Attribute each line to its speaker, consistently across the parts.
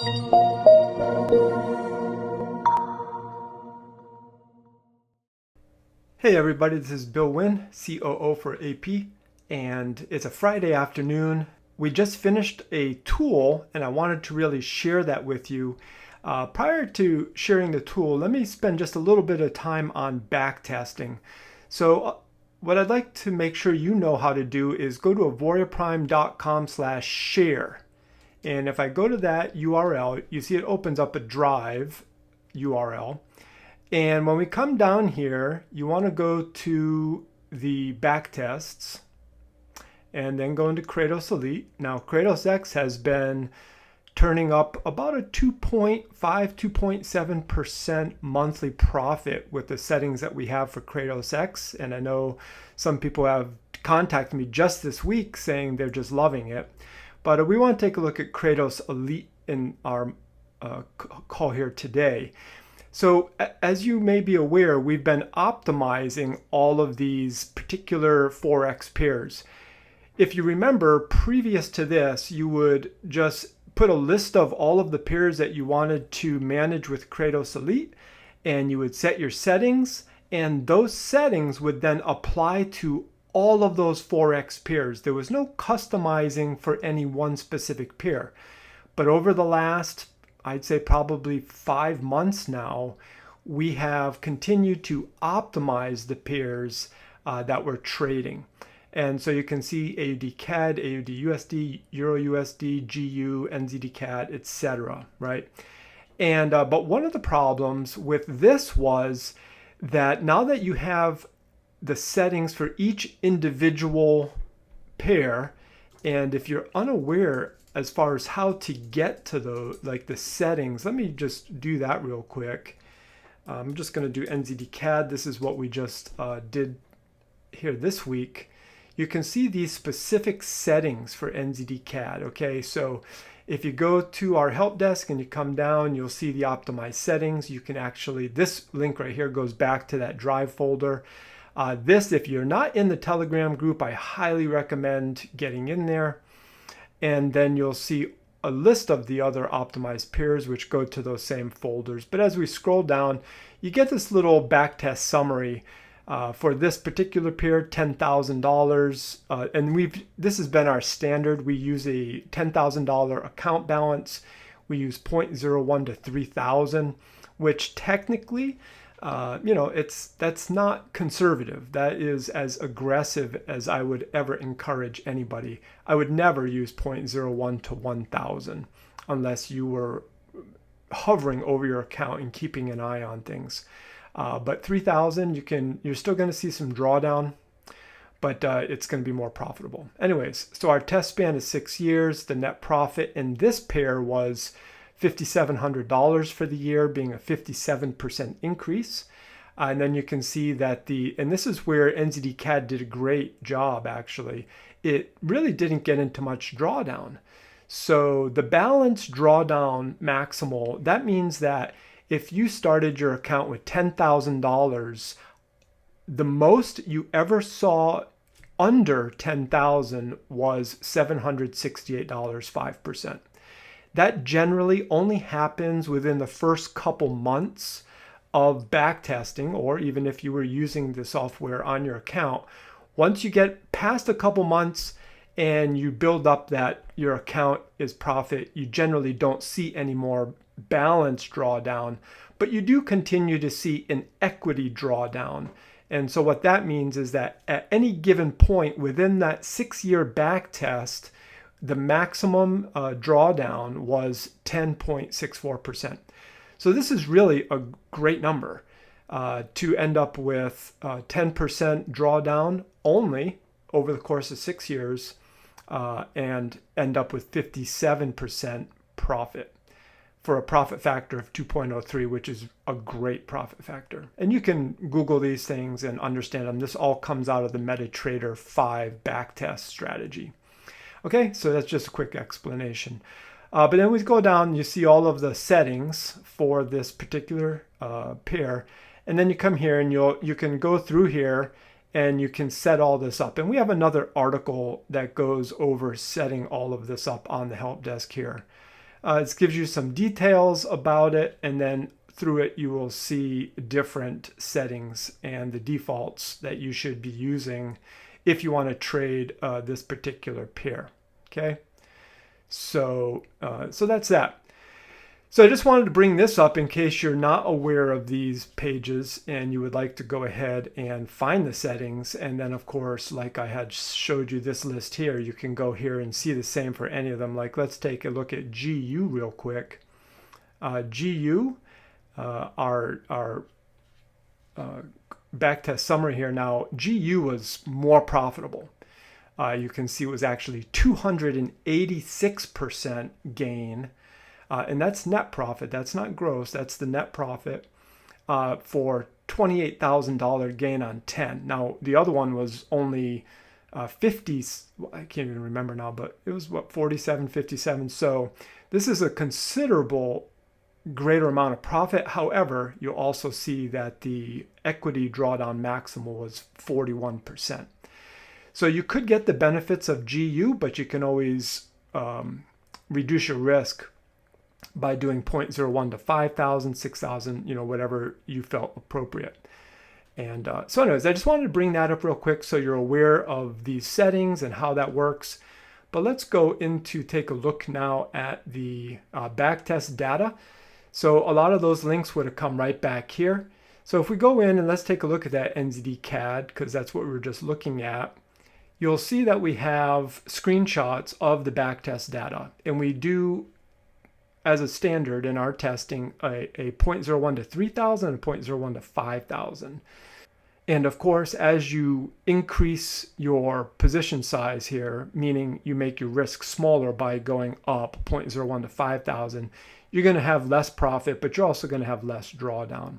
Speaker 1: Hey everybody, this is Bill Wynn, COO for AP, and it's a Friday afternoon. We just finished a tool and I wanted to really share that with you. Prior to sharing the tool, let me spend just a little bit of time on backtesting. So what I'd like to make sure you know how to do is go to auvoriaprime.com/share. And if I go to that URL, you see it opens up a Drive URL. And when we come down here, you want to go to the backtests and then go into Kraitos Elite. Now, Kraitos X has been turning up about a 2.5, 2.7% monthly profit with the settings that we have for Kraitos X. And I know some people have contacted me just this week saying they're just loving it. But we want to take a look at Kraitos Elite in our call here today. So as you may be aware, we've been optimizing all of these particular Forex pairs. If you remember, previous to this, you would just put a list of all of the pairs that you wanted to manage with Kraitos Elite, and you would set your settings, and those settings would then apply to all of those Forex pairs. There was no customizing for any one specific pair. But over the last, I'd say probably 5 months now, we have continued to optimize the pairs that we're trading. And so you can see AUD CAD, AUD USD, Euro USD, GU, NZD CAD, etc. Right? And but one of the problems with this was that now that you have the settings for each individual pair, and if you're unaware as far as how to get to the settings, let me just do that real quick. I'm just going to do NZD CAD. This is what we just did here this week. You can see these specific settings for NZD CAD. Okay, so if you go to our help desk and you come down, you'll see the optimized settings. You can actually, this link right here goes back to that Drive folder. If you're not in the Telegram group, I highly recommend getting in there. And then you'll see a list of the other optimized pairs which go to those same folders. But as we scroll down, you get this little backtest summary for this particular pair, $10,000. And this has been our standard. We use a $10,000 account balance. We use 0.01 to 3,000, which technically, that's not conservative. That is as aggressive as I would ever encourage anybody. I would never use 0.01 to 1,000 unless you were hovering over your account and keeping an eye on things. But 3,000, you're still going to see some drawdown, but it's going to be more profitable. Anyways, so our test span is 6 years. The net profit in this pair was $5,700 for the year, being a 57% increase. And then you can see that and this is where NZD CAD did a great job actually. It really didn't get into much drawdown. So the balance drawdown maximal, that means that if you started your account with $10,000, the most you ever saw under 10,000 was $768, 5%. That generally only happens within the first couple months of backtesting, or even if you were using the software on your account. Once you get past a couple months and you build up that your account is profit, you generally don't see any more balance drawdown, but you do continue to see an equity drawdown. And so what that means is that at any given point within that 6-year backtest, the maximum drawdown was 10.64%. So this is really a great number to end up with 10% drawdown only over the course of 6 years and end up with 57% profit for a profit factor of 2.03, which is a great profit factor. And you can Google these things and understand them. This all comes out of the MetaTrader 5 backtest strategy. Okay, so that's just a quick explanation. But then we go down, you see all of the settings for this particular pair. And then you come here and you can go through here and you can set all this up. And we have another article that goes over setting all of this up on the help desk here. It gives you some details about it, and then through it you will see different settings and the defaults that you should be using if you want to trade this particular pair. Okay, so that's that. So I just wanted to bring this up in case you're not aware of these pages and you would like to go ahead and find the settings. And then of course, like I had showed you this list here, you can go here and see the same for any of them. Like let's take a look at GU real quick. GU, our backtest summary here now, GU was more profitable. You can see it was actually 286% gain. And that's net profit. That's not gross. That's the net profit for $28,000 gain on 10. Now, the other one was only 50. I can't even remember now, but it was what, 47, 57. So this is a considerable greater amount of profit. However, you'll also see that the equity drawdown maximal was 41%. So you could get the benefits of GU, but you can always reduce your risk by doing 0.01 to 5,000, 6,000, whatever you felt appropriate. And so anyways, I just wanted to bring that up real quick so you're aware of these settings and how that works. But let's go into take a look now at the backtest data. So a lot of those links would have come right back here. So if we go in and let's take a look at that NZD CAD, because that's what we were just looking at, you'll see that we have screenshots of the backtest data. And we do, as a standard in our testing, a 0.01 to 3,000 and a 0.01 to 5,000. And of course, as you increase your position size here, meaning you make your risk smaller by going up 0.01 to 5,000, you're going to have less profit, but you're also going to have less drawdown.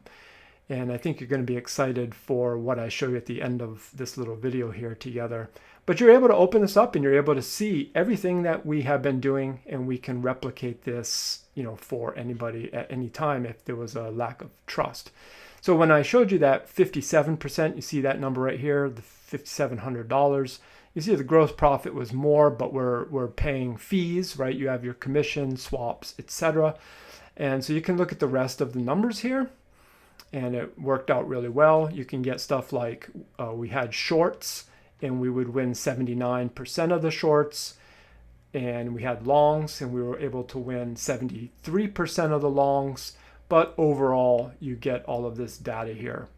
Speaker 1: And I think you're going to be excited for what I show you at the end of this little video here together. But you're able to open this up and you're able to see everything that we have been doing, and we can replicate this, for anybody at any time if there was a lack of trust. So when I showed you that 57%, you see that number right here, the $5,700. You see the gross profit was more, but we're paying fees, right? You have your commission, swaps, etc. And so you can look at the rest of the numbers here, and it worked out really well. You can get stuff like we had shorts, and we would win 79% of the shorts, and we had longs, and we were able to win 73% of the longs. But overall, you get all of this data here.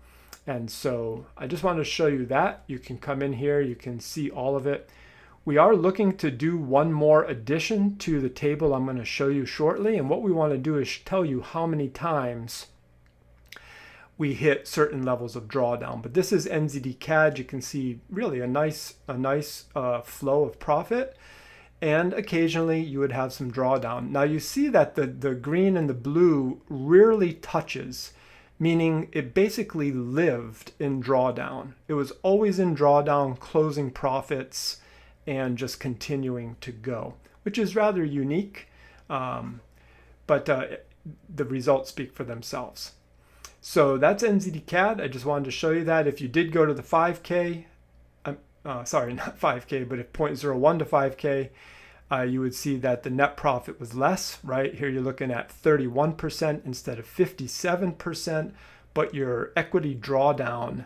Speaker 1: And so I just wanted to show you that. You can come in here, you can see all of it. We are looking to do one more addition to the table I'm going to show you shortly. And what we want to do is tell you how many times we hit certain levels of drawdown. But this is NZD CAD. You can see really a nice flow of profit. And occasionally you would have some drawdown. Now you see that the green and the blue rarely touches, meaning it basically lived in drawdown. It was always in drawdown, closing profits, and just continuing to go, which is rather unique. But the results speak for themselves. So that's NZD CAD. I just wanted to show you that. If you did go to the 5K, sorry, not 5K, but at 0.01 to 5K, you would see that the net profit was less, right? Here you're looking at 31% instead of 57%, but your equity drawdown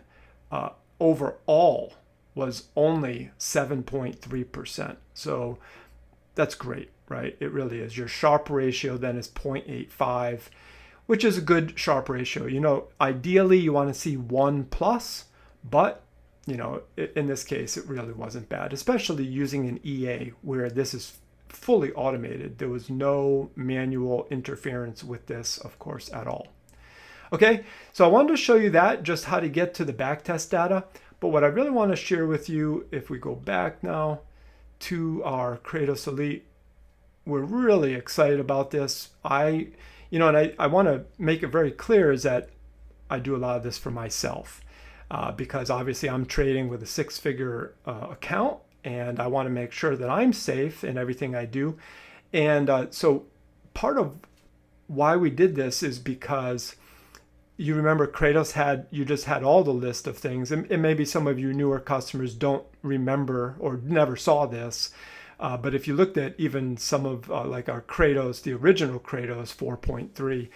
Speaker 1: overall was only 7.3%. So that's great, right? It really is. Your Sharpe ratio then is 0.85, which is a good Sharpe ratio. Ideally you want to see 1+, but in this case, it really wasn't bad, especially using an EA where this is fully automated. There was no manual interference with this, of course, at all. Okay, so I wanted to show you that, just how to get to the backtest data. But what I really want to share with you, if we go back now to our Kraitos Elite, we're really excited about this. I want to make it very clear is that I do a lot of this for myself. Because obviously I'm trading with a six-figure account, and I want to make sure that I'm safe in everything I do. And so part of why we did this is because you remember Kraitos you just had all the list of things, and maybe some of you newer customers don't remember or never saw this. But if you looked at even some of like our Kraitos, the original Kraitos 4.3,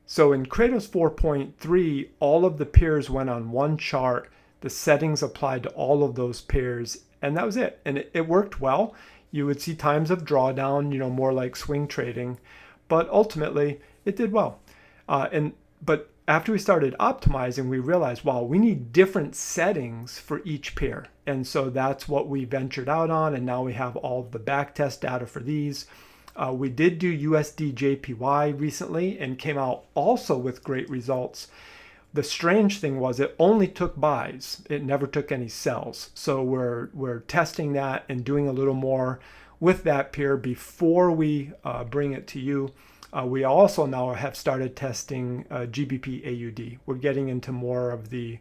Speaker 1: so in Kraitos 4.3, all of the pairs went on one chart. The settings applied to all of those pairs, and that was it. And it worked well. You would see times of drawdown, more like swing trading, but ultimately it did well. But after we started optimizing, we realized, wow, we need different settings for each pair. And so that's what we ventured out on. And now we have all of the backtest data for these. We did do USD JPY recently and came out also with great results. The strange thing was it only took buys. It never took any sells. So we're testing that and doing a little more with that pair before we bring it to you. We also now have started testing GBP AUD. We're getting into more of the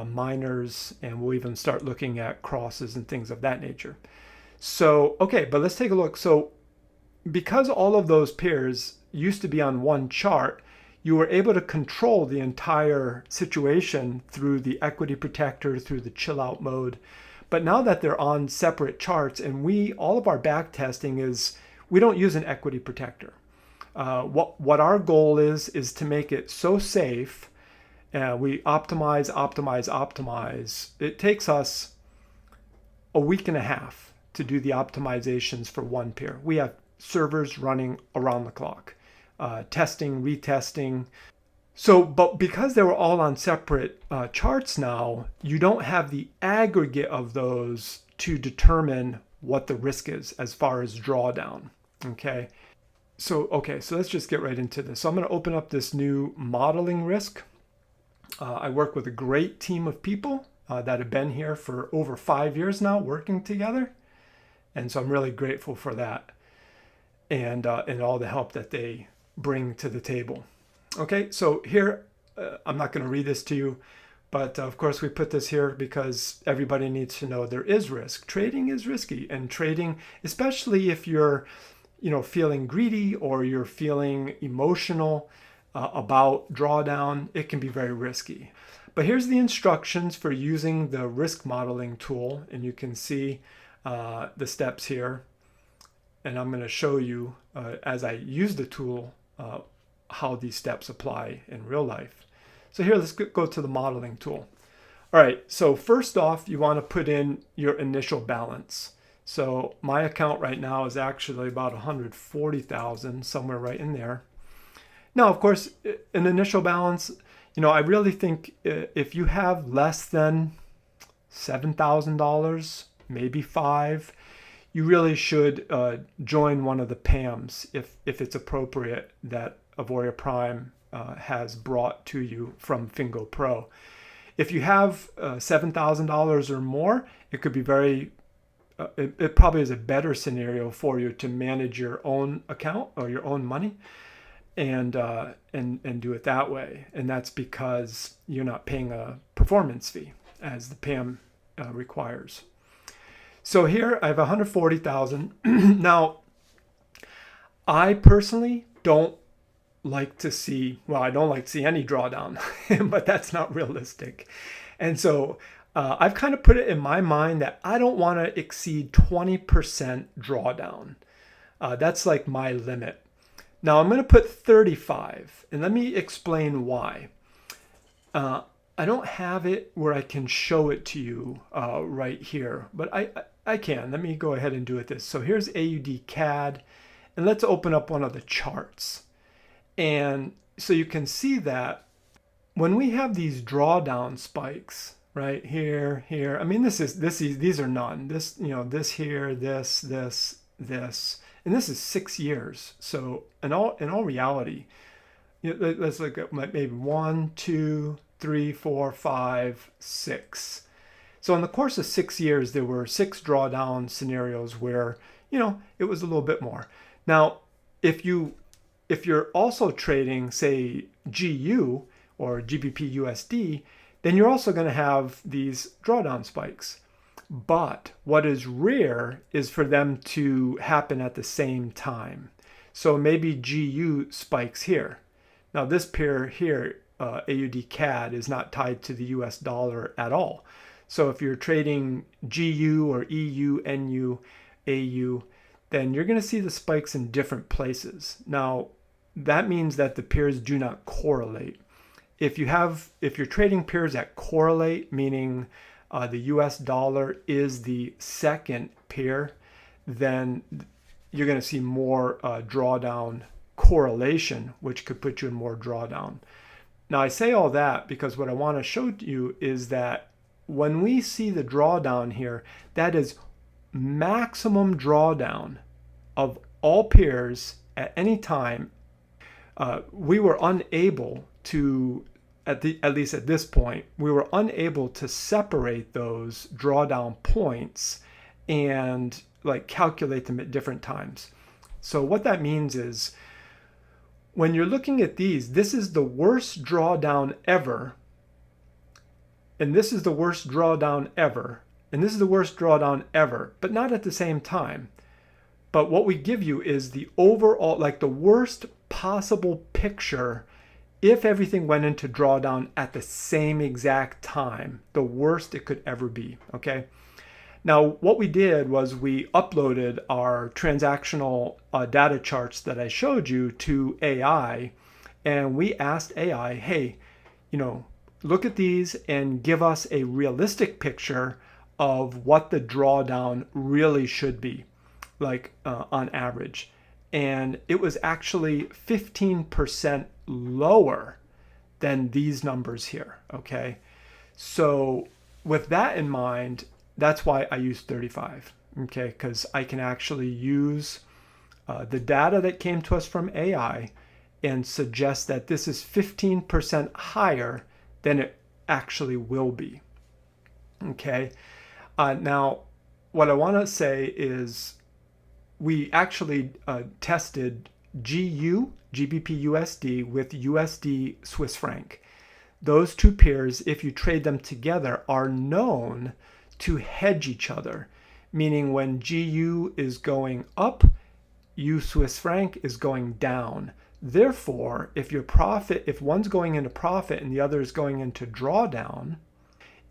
Speaker 1: minors, and we'll even start looking at crosses and things of that nature. So, okay, but let's take a look. So because all of those pairs used to be on one chart, you were able to control the entire situation through the equity protector, through the chill out mode. But now that they're on separate charts, and all of our back testing is, we don't use an equity protector. What our goal is to make it so safe. We optimize. It takes us a week and a half to do the optimizations for one pair. We have servers running around the clock, testing, retesting. So, but because they were all on separate charts now, you don't have the aggregate of those to determine what the risk is as far as drawdown. Okay. So let's just get right into this. So I'm going to open up this new modeling risk. I work with a great team of people that have been here for over 5 years now working together. And so I'm really grateful for that and all the help that they bring to the table. Okay, so here, I'm not going to read this to you, but of course we put this here because everybody needs to know there is risk. Trading is risky, and trading, especially if you're feeling greedy or you're feeling emotional about drawdown, it can be very risky. But here's the instructions for using the risk modeling tool, and you can see the steps here. And I'm going to show you as I use the tool how these steps apply in real life. So here, let's go to the modeling tool. All right, so first off, you want to put in your initial balance. So my account right now is actually about 140,000, somewhere right in there. Now, of course, an initial balance, I really think if you have less than $7,000, maybe $5,000, you really should join one of the PAMs if it's appropriate that Auvoria Prime has brought to you from Fingo Pro. If you have $7,000 or more, it could be it probably is a better scenario for you to manage your own account or your own money and do it that way. And that's because you're not paying a performance fee as the PAM requires. So here I have 140,000. Now, I personally don't like to see, I don't like to see any drawdown, but that's not realistic. And so I've kind of put it in my mind that I don't want to exceed 20% drawdown. That's like my limit. Now I'm going to put 35, and let me explain why. I don't have it where I can show it to you right here, but I can. Let me go ahead and do it this. So here's AUD CAD, and let's open up one of the charts. And so you can see that when we have these drawdown spikes, right here, I mean, these are none. This here, this, and this is 6 years. So in all reality, let's look at maybe 1, 2, 3, 4, 5, 6. So in the course of 6 years, there were 6 drawdown scenarios where, it was a little bit more. Now, if you're also trading, say, GU or GBP USD, then you're also going to have these drawdown spikes. But what is rare is for them to happen at the same time. So maybe GU spikes here. Now this pair here, AUD CAD, is not tied to the US dollar at all. So if you're trading GU or EU, NU, AU, then you're going to see the spikes in different places. Now, that means that the pairs do not correlate. If you're trading pairs that correlate, meaning the US dollar is the second pair, then you're going to see more drawdown correlation, which could put you in more drawdown. Now, I say all that because what I want to show you is that when we see the drawdown here, that is maximum drawdown of all pairs at any time. We were unable to, at least at this point, we were unable to separate those drawdown points and like calculate them at different times. So what that means is when you're looking at these, this is the worst drawdown ever, and this is the worst drawdown ever, and this is the worst drawdown ever, but not at the same time. But what we give you is the overall, like the worst possible picture if everything went into drawdown at the same exact time, the worst it could ever be, okay? Now, what we did was we uploaded our transactional data charts that I showed you to AI, and we asked AI, hey, look at these and give us a realistic picture of what the drawdown really should be, like on average. And it was actually 15% lower than these numbers here, okay? So with that in mind, that's why I use 35, okay? Because I can actually use the data that came to us from AI and suggest that this is 15% higher than it actually will be, okay? Now, what I want to say is we actually tested GBP USD with USD Swiss franc. Those two pairs, if you trade them together, are known to hedge each other, meaning when GU is going up, U Swiss franc is going down. Therefore, if one's going into profit and the other is going into drawdown,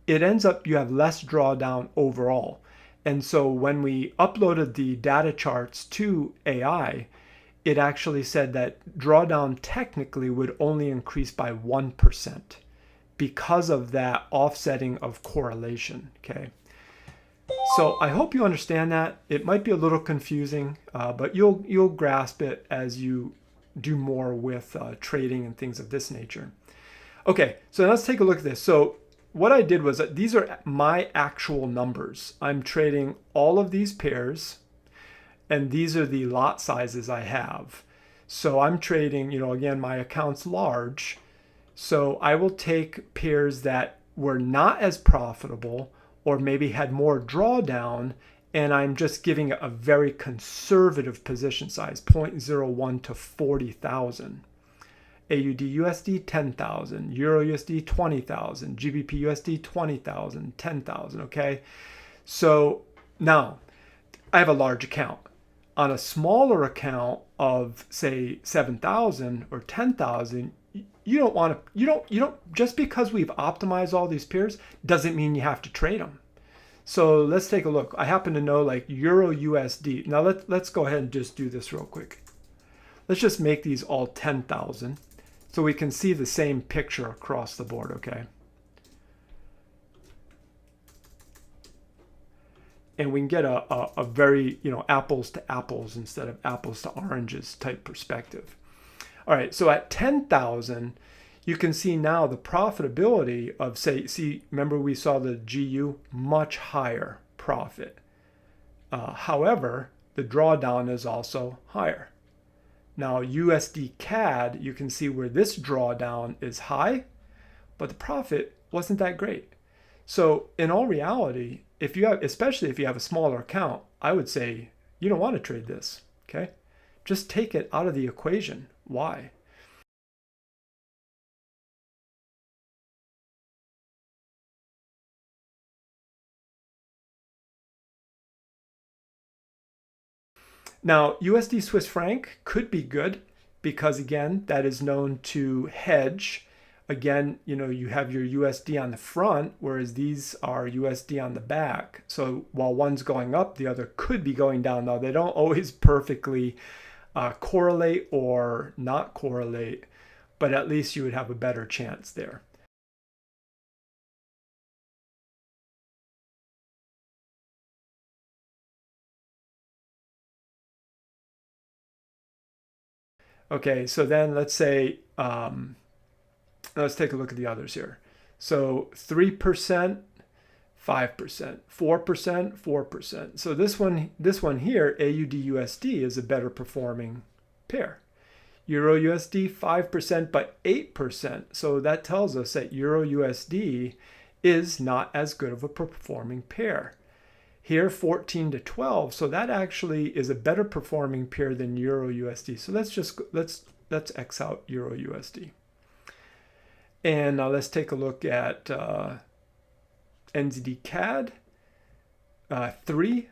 Speaker 1: it ends up you have less drawdown overall. And so when we uploaded the data charts to AI, it actually said that drawdown technically would only increase by 1% because of that offsetting of correlation, okay? So I hope you understand that. It might be a little confusing, but you'll grasp it as you do more with trading and things of this nature. Okay, so let's take a look at this. So what I did was that these are my actual numbers. I'm trading all of these pairs, and these are the lot sizes I have. So I'm trading, again, my account's large. So I will take pairs that were not as profitable or maybe had more drawdown, and I'm just giving a very conservative position size, 0.01 to 40,000. AUD USD 10,000, Euro USD 20,000, GBP USD 20,000, 10,000, okay? So now I have a large account. On a smaller account of say 7,000 or 10,000, you don't just because we've optimized all these pairs doesn't mean you have to trade them. So let's take a look. I happen to know like Euro USD. Now let's go ahead and just do this real quick. Let's just make these all 10,000 so we can see the same picture across the board, okay? And we can get a very, apples to apples instead of apples to oranges type perspective. All right, so at 10,000, you can see now the profitability of remember we saw the GU much higher profit. However, the drawdown is also higher. Now USD CAD, you can see where this drawdown is high, but the profit wasn't that great. So in all reality, especially if you have a smaller account, I would say you don't want to trade this, okay? Just take it out of the equation. Why? Now, USD Swiss franc could be good because, again, that is known to hedge Again, you have your USD on the front, whereas these are USD on the back. So while one's going up, the other could be going down. Now, they don't always perfectly correlate or not correlate, but at least you would have a better chance there. Okay, so then let's say, let's take a look at the others here. So 3%, 5%, 4%, 4%. So this one here, AUD USD, is a better performing pair. Euro USD 5%, but 8%. So that tells us that Euro USD is not as good of a performing pair. Here 14 to 12, so that actually is a better performing pair than Euro USD. So let's X out Euro USD. And now let's take a look at NZD CAD. 3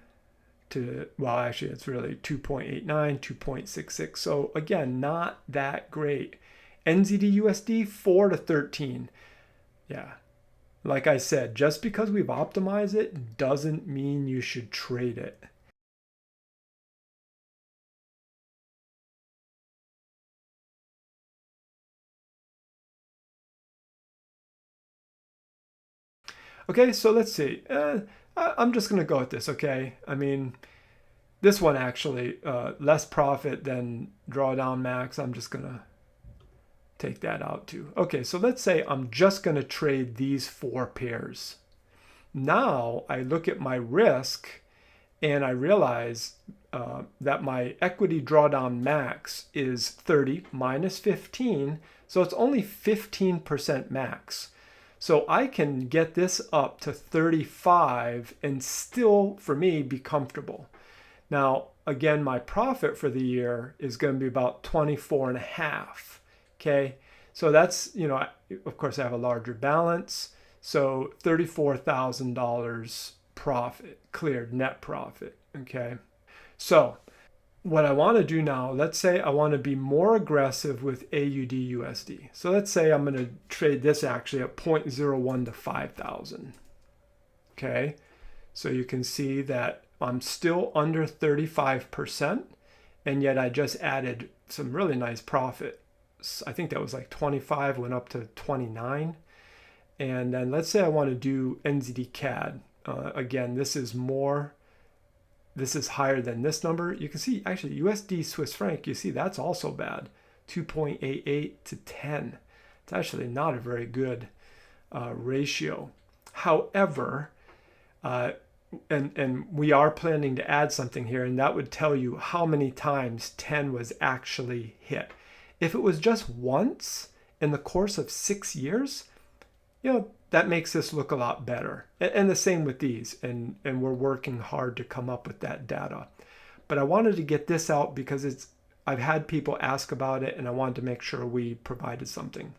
Speaker 1: to, well, actually it's really 2.89, 2.66. So again, not that great. NZD USD 4 to 13. Yeah. Like I said, just because we've optimized it doesn't mean you should trade it. Okay, so let's see. I'm just going to go with this, okay? I mean, this one actually, less profit than drawdown max. I'm just going to take that out too. Okay, so let's say I'm just going to trade these 4 pairs. Now I look at my risk and I realize that my equity drawdown max is 30 minus 15. So it's only 15% max. So I can get this up to 35 and still, for me, be comfortable. Now, again, my profit for the year is going to be about 24 and a half. Okay, so that's, of course I have a larger balance. So $34,000 profit, cleared net profit. Okay, so what I want to do now, let's say I want to be more aggressive with AUD USD. So let's say I'm going to trade this actually at 0.01 to 5,000. Okay, so you can see that I'm still under 35%, and yet I just added some really nice profit. I think that was like 25, went up to 29. And then let's say I want to do NZD CAD. Again, this is higher than this number. You can see actually USD Swiss franc, you see that's also bad. 2.88 to 10. It's actually not a very good ratio. However, and we are planning to add something here, and that would tell you how many times 10 was actually hit. If it was just once in the course of 6 years, that makes this look a lot better. And the same with these, and we're working hard to come up with that data. But I wanted to get this out because I've had people ask about it, and I wanted to make sure we provided something.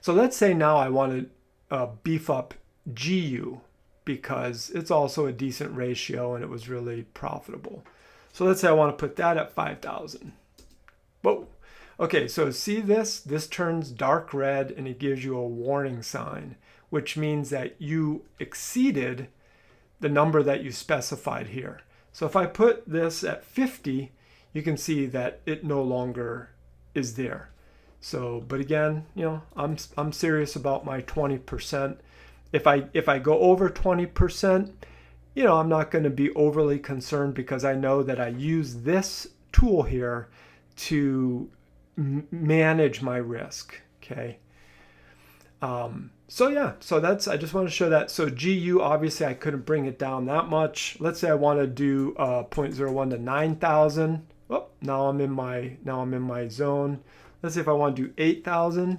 Speaker 1: So let's say now I want to beef up GU because it's also a decent ratio and it was really profitable. So let's say I want to put that at 5,000. Whoa. Okay, so see this? This turns dark red and it gives you a warning sign, which means that you exceeded the number that you specified here. So if I put this at 50, you can see that it no longer is there. So, but again, I'm serious about my 20%. If I go over 20%, I'm not going to be overly concerned because I know that I use this tool here to manage my risk. Okay. So yeah, so I just want to show that. So GU, obviously I couldn't bring it down that much. Let's say I want to do 0.01 to 9,000. Oh, now I'm in my zone. Let's see if I want to do 8,000.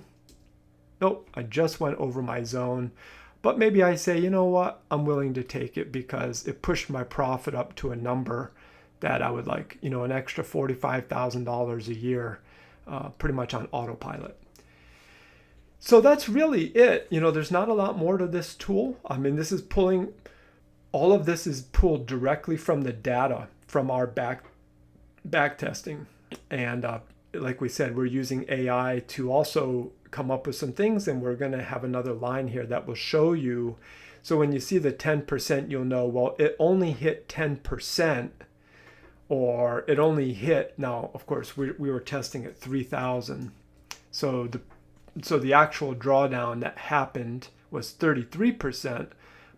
Speaker 1: Nope, I just went over my zone. But maybe I say, you know what, I'm willing to take it because it pushed my profit up to a number that I would like, an extra $45,000 a year, pretty much on autopilot. So that's really it. There's not a lot more to this tool. I mean, all of this is pulled directly from the data from our back testing. And like we said, we're using AI to also come up with some things, and we're going to have another line here that will show you. So when you see the 10%, you'll know, well, it only hit 10%, or it only hit, now, of course, we were testing at 3,000. So the actual drawdown that happened was 33%,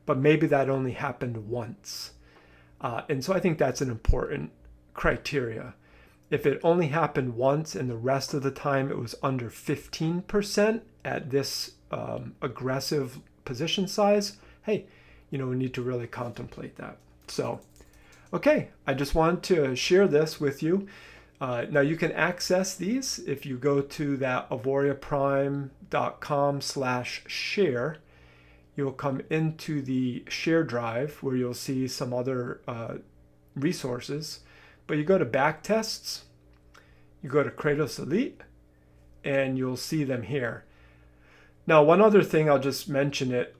Speaker 1: but maybe that only happened once. And so I think that's an important criteria. If it only happened once and the rest of the time it was under 15% at this aggressive position size, hey, we need to really contemplate that. So, okay, I just wanted to share this with you. Now you can access these if you go to that auvoriaprime.com/share. You'll come into the share drive where you'll see some other resources. But you go to Backtests, you go to Kraitos Elite, and you'll see them here. Now, one other thing, I'll just mention it.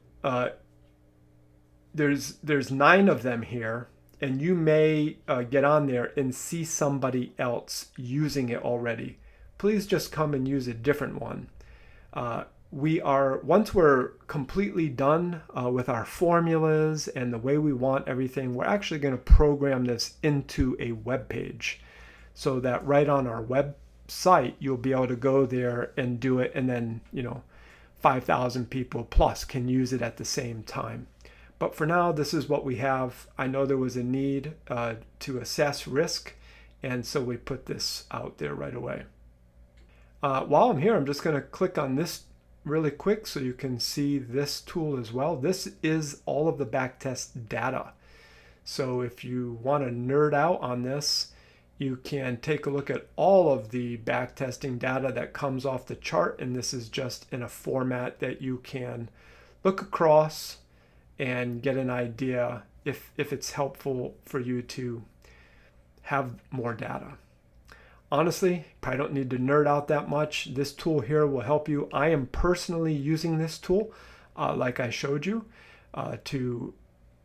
Speaker 1: There's 9 of them here, and you may get on there and see somebody else using it already. Please just come and use a different one. Once we're completely done with our formulas and the way we want everything, we're actually going to program this into a web page so that right on our website, you'll be able to go there and do it. And then, 5,000 people plus can use it at the same time. But for now, this is what we have. I know there was a need to assess risk, and so we put this out there right away. While I'm here, I'm just going to click on this really quick so you can see this tool as well. This is all of the backtest data. So if you want to nerd out on this, you can take a look at all of the backtesting data that comes off the chart, and this is just in a format that you can look across and get an idea if it's helpful for you to have more data. Honestly, probably don't need to nerd out that much. This tool here will help you. I am personally using this tool, like I showed you, to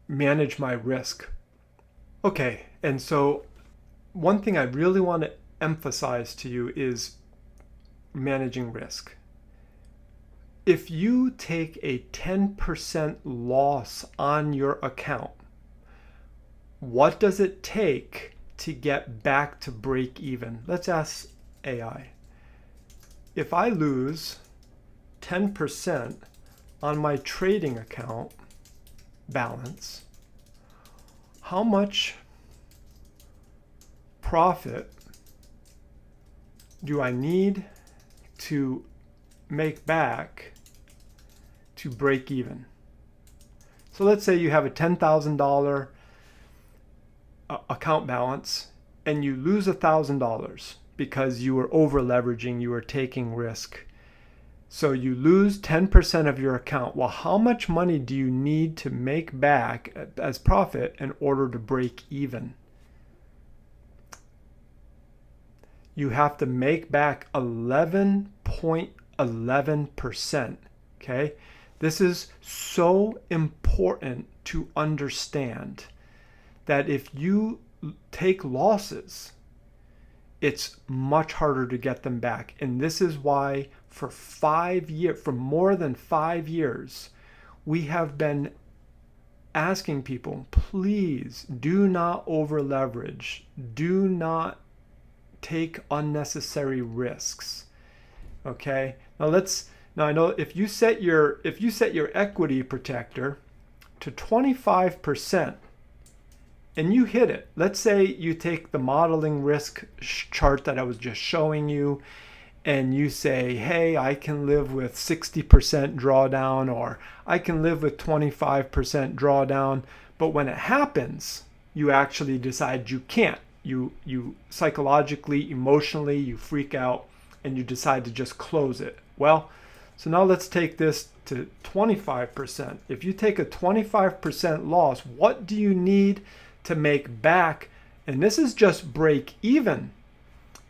Speaker 1: manage my risk. Okay, and so one thing I really want to emphasize to you is managing risk. If you take a 10% loss on your account, what does it take to get back to break even? Let's ask AI. If I lose 10% on my trading account balance, how much profit do I need to make back to break even? So let's say you have a $10,000 account balance and you lose $1,000 because you were over leveraging, you were taking risk. So you lose 10% of your account. Well, how much money do you need to make back as profit in order to break even? You have to make back 11.11%. Okay? This is so important to understand that if you take losses, it's much harder to get them back. And this is why for more than 5 years, we have been asking people, please do not over leverage. Do not take unnecessary risks. Okay? Now I know if you set your equity protector to 25%, and you hit it. Let's say you take the modeling risk chart that I was just showing you, and you say, hey, I can live with 60% drawdown, or I can live with 25% drawdown. But when it happens, you actually decide you can't. You psychologically, emotionally, you freak out, and you decide to just close it. Well, so now let's take this to 25%. If you take a 25% loss, what do you need to make back? And this is just break even.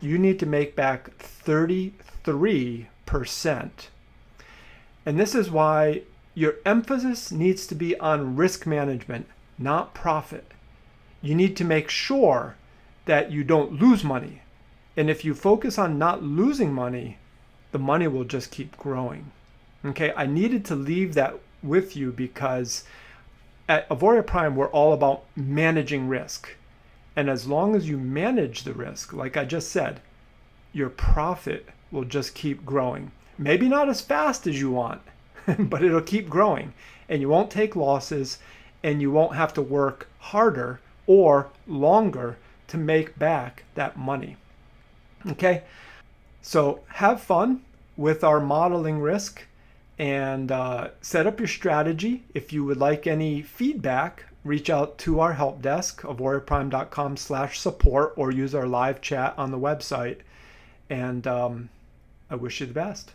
Speaker 1: You need to make back 33%. And this is why your emphasis needs to be on risk management, not profit. You need to make sure that you don't lose money. And if you focus on not losing money, the money will just keep growing. Okay, I needed to leave that with you because at Auvoria Prime, we're all about managing risk. And as long as you manage the risk, like I just said, your profit will just keep growing. Maybe not as fast as you want, but it'll keep growing. And you won't take losses, and you won't have to work harder or longer to make back that money. Okay, so have fun with our modeling risk and set up your strategy. If you would like any feedback, reach out to our help desk, auvoriaprime.com/support, or use our live chat on the website. And I wish you the best.